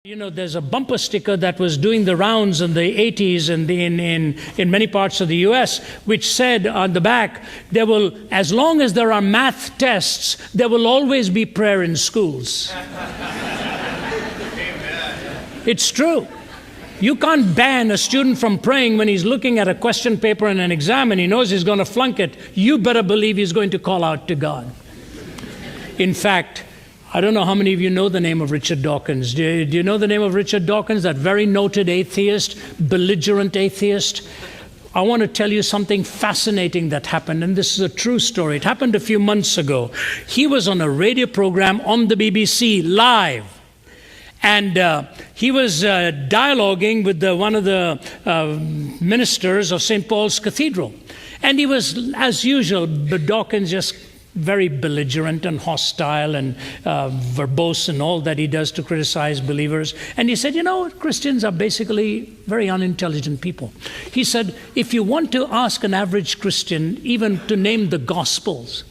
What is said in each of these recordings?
You know, there's a bumper sticker that was doing the rounds in the 80s and in many parts of the US, which said on the back, there will, as long as there are math tests, there will always be prayer in schools. It's true. You can't ban a student from praying when he's looking at a question paper in an exam and he knows he's going to flunk it. You better believe he's going to call out to God. In fact, I don't know how many of you know the name of Richard Dawkins. Do you know the name of Richard Dawkins, that very noted atheist, belligerent atheist? I want to tell you something fascinating that happened, and this is a true story. It happened a few months ago. He was on a radio program on the BBC, live. And he was dialoguing with one of the ministers of St. Paul's Cathedral. And he was, as usual, Dawkins just very belligerent and hostile and verbose and all that he does to criticize believers. And he said, you know, Christians are basically very unintelligent people. He said, if you want to ask an average Christian even to name the Gospels,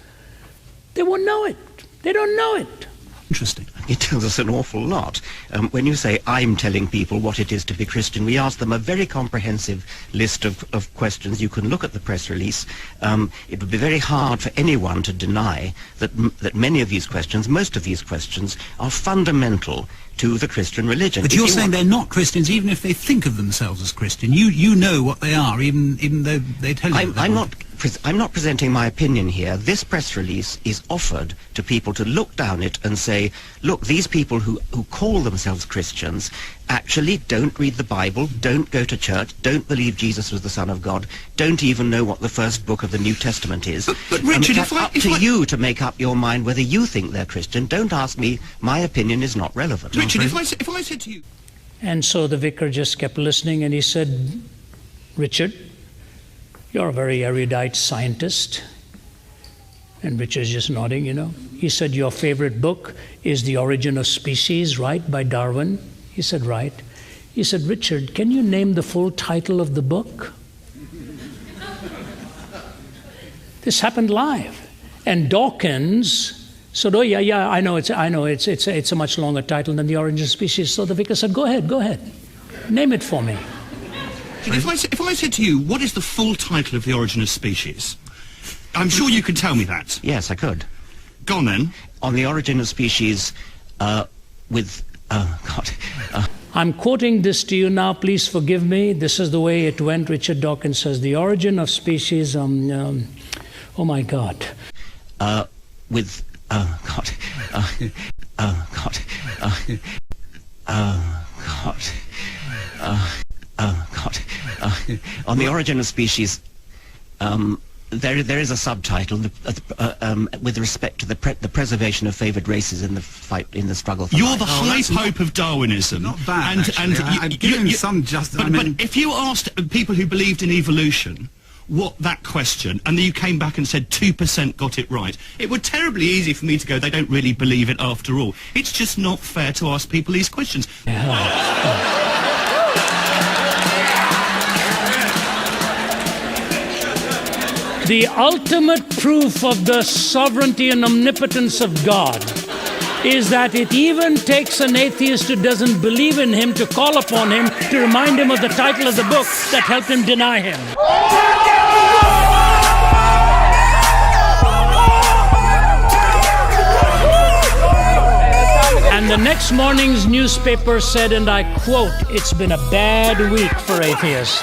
they won't know it. They don't know it. Interesting. It tells us an awful lot. When you say, I'm telling people what it is to be Christian, we ask them a very comprehensive list of questions. You can look at the press release. It would be very hard for anyone to deny that many of these questions, most of these questions, are fundamental to the Christian religion. But you're saying they're not Christians even if they think of themselves as Christian. You know what they are, even though they tell you. I'm not presenting my opinion here. This press release is offered to people to look down it and say, look, these people who call themselves Christians actually don't read the Bible, don't go to church, don't believe Jesus was the Son of God, don't even know what the first book of the New Testament is. But Richard, it's up to you to make up your mind whether you think they're Christian. Don't ask me. My opinion is not relevant. Richard, if I said to you... And so the vicar just kept listening and he said, Richard, you're a very erudite scientist. And Richard's just nodding, you know. He said, your favorite book is The Origin of Species, right, by Darwin? He said, right. He said, Richard, can you name the full title of the book? This happened live. And Dawkins said, oh, yeah, I know it's a much longer title than The Origin of Species. So the vicar said, go ahead. Name it for me. If I said to you, what is the full title of The Origin of Species? I'm sure you could tell me that. Yes, I could. Go on then. On The Origin of Species, I'm quoting this to you now, please forgive me. This is the way it went. Richard Dawkins says, The Origin of Species, oh my God. On The Origin of Species, there is a subtitle with respect to the preservation of favoured races in the fight, in the struggle for You're life. the high pope of Darwinism. Not bad, I'd give him some just... But if you asked people who believed in evolution what that question, and then you came back and said 2% got it right, it would terribly easy for me to go, they don't really believe it after all. It's just not fair to ask people these questions. The ultimate proof of the sovereignty and omnipotence of God is that it even takes an atheist who doesn't believe in him to call upon him to remind him of the title of the book that helped him deny him. And the next morning's newspaper said, and I quote, "It's been a bad week for atheists."